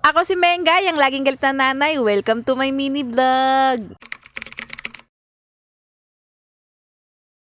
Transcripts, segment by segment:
Ako si Mengay, ang laging galit na nanay. Welcome to my mini vlog.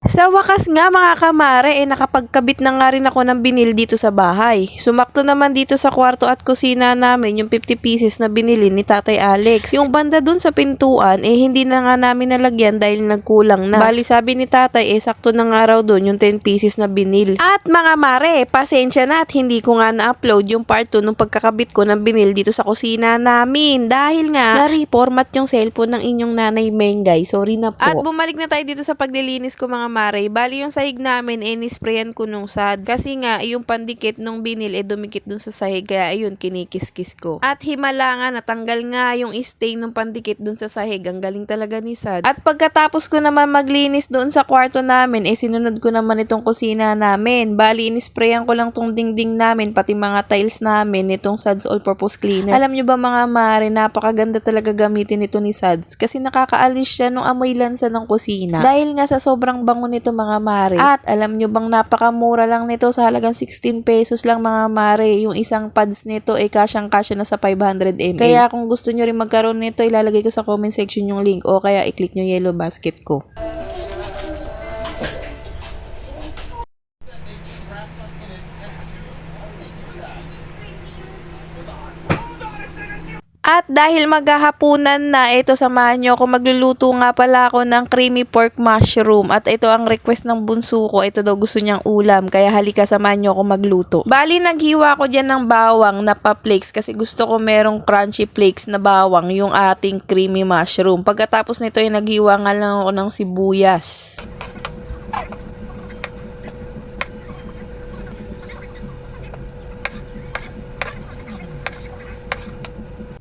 Sa wakas nga mga kamare, nakapagkabit na nga rin ako ng binil dito sa bahay. Sumakto naman dito sa kwarto at kusina namin yung 50 pieces na binili ni Tatay Alex. Yung banda dun sa pintuan, hindi na nga namin nalagyan dahil nagkulang na. Bali sabi ni Tatay, sakto na nga raw dun yung 10 pieces na binil. At mga mare, pasensya na at hindi ko nga na-upload yung part 2 nung pagkakabit ko ng binil dito sa kusina namin. Dahil nga, na-reformat yung cellphone ng inyong nanay Mengay. Sorry na po. At bumalik na tayo dito sa paglilinis ko mga mare. Bali yung sahig namin nisprayan ko nung sad. Kasi nga yung pandikit nung binil dumikit dun sa sahig. Kaya ayun kinikis-kis ko. At himala nga natanggal nga yung stain nung pandikit dun sa sahig. Ang galing talaga ni sad. At pagkatapos ko naman maglinis doon sa kwarto namin sinunod ko naman itong kusina namin. Bali inisprayan ko lang tong dingding namin pati mga tiles namin itong Sads All-Purpose Cleaner. Alam nyo ba mga mare, napakaganda talaga gamitin ito ni Sads kasi nakakaalis siya nung amoy lansa ng kusina. Dahil nga sa sobrang bango nito mga mare. At alam nyo bang napakamura lang nito sa halagang 16 pesos lang mga mare. Yung isang pads nito kasyang-kasya na sa 500 ml. Kaya kung gusto nyo rin magkaroon nito, ilalagay ko sa comment section yung link o kaya i-click nyo yellow basket ko. At dahil maghahapunan na, samahan nyo ako, magluluto nga pala ako ng creamy pork mushroom. At ito ang request ng bunso ko, ito daw gusto niyang ulam, kaya halika samahan nyo ako magluto. Bali naghiwa ko dyan ng bawang na pa-flakes kasi gusto ko merong crunchy flakes na bawang yung ating creamy mushroom. Pagkatapos nito naghiwa nga lang ako ng sibuyas.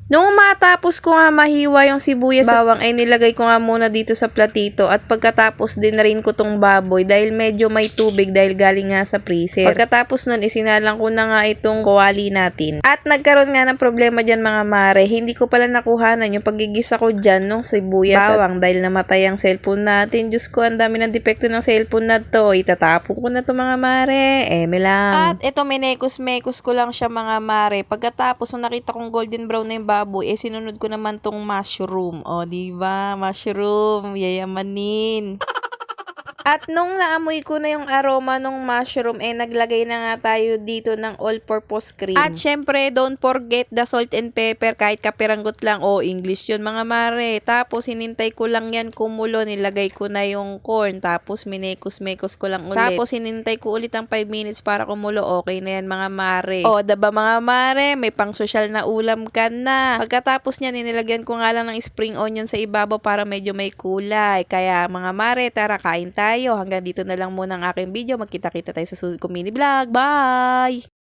Nung matapos ko nga mahiwa yung sibuyas at bawang nilagay ko nga muna dito sa platito at pagkatapos din rin ko tong baboy dahil medyo may tubig dahil galing nga sa freezer. Pagkatapos nun isinalang ko na nga itong kawali natin. At nagkaroon nga ng problema dyan mga mare, hindi ko pala nakuhanan yung pagigisa ko dyan nung sibuyas bawang dahil namatay ang cellphone natin. Diyos ko, ang dami ng depekto ng cellphone na to. Itatapon ko na to mga mare. Lang. At ito minekos-mekos ko lang siya mga mare. Pagkatapos nung nakita kong golden brown na yung baboy, sinunod ko naman tong mushroom. O, diba? Mushroom. Yayamanin. At nung naamoy ko na yung aroma ng mushroom, naglagay na nga tayo dito ng all-purpose cream. At syempre, don't forget the salt and pepper, kahit kapiranggot lang. O, English yun mga mare. Tapos, hinintay ko lang yan kumulo. Nilagay ko na yung corn. Tapos, minekos-mekos ko lang ulit. Tapos, hinintay ko ulit ang 5 minutes para kumulo. Okay na yan mga mare. O, diba mga mare? May pang social na ulam ka na. Pagkatapos niyan, nilagyan ko nga lang ng spring onion sa ibabaw para medyo may kulay. Kaya mga mare, tara kain tayo. Hanggang dito na lang muna ang aking video. Magkita-kita tayo sa susunod ko mini vlog. Bye!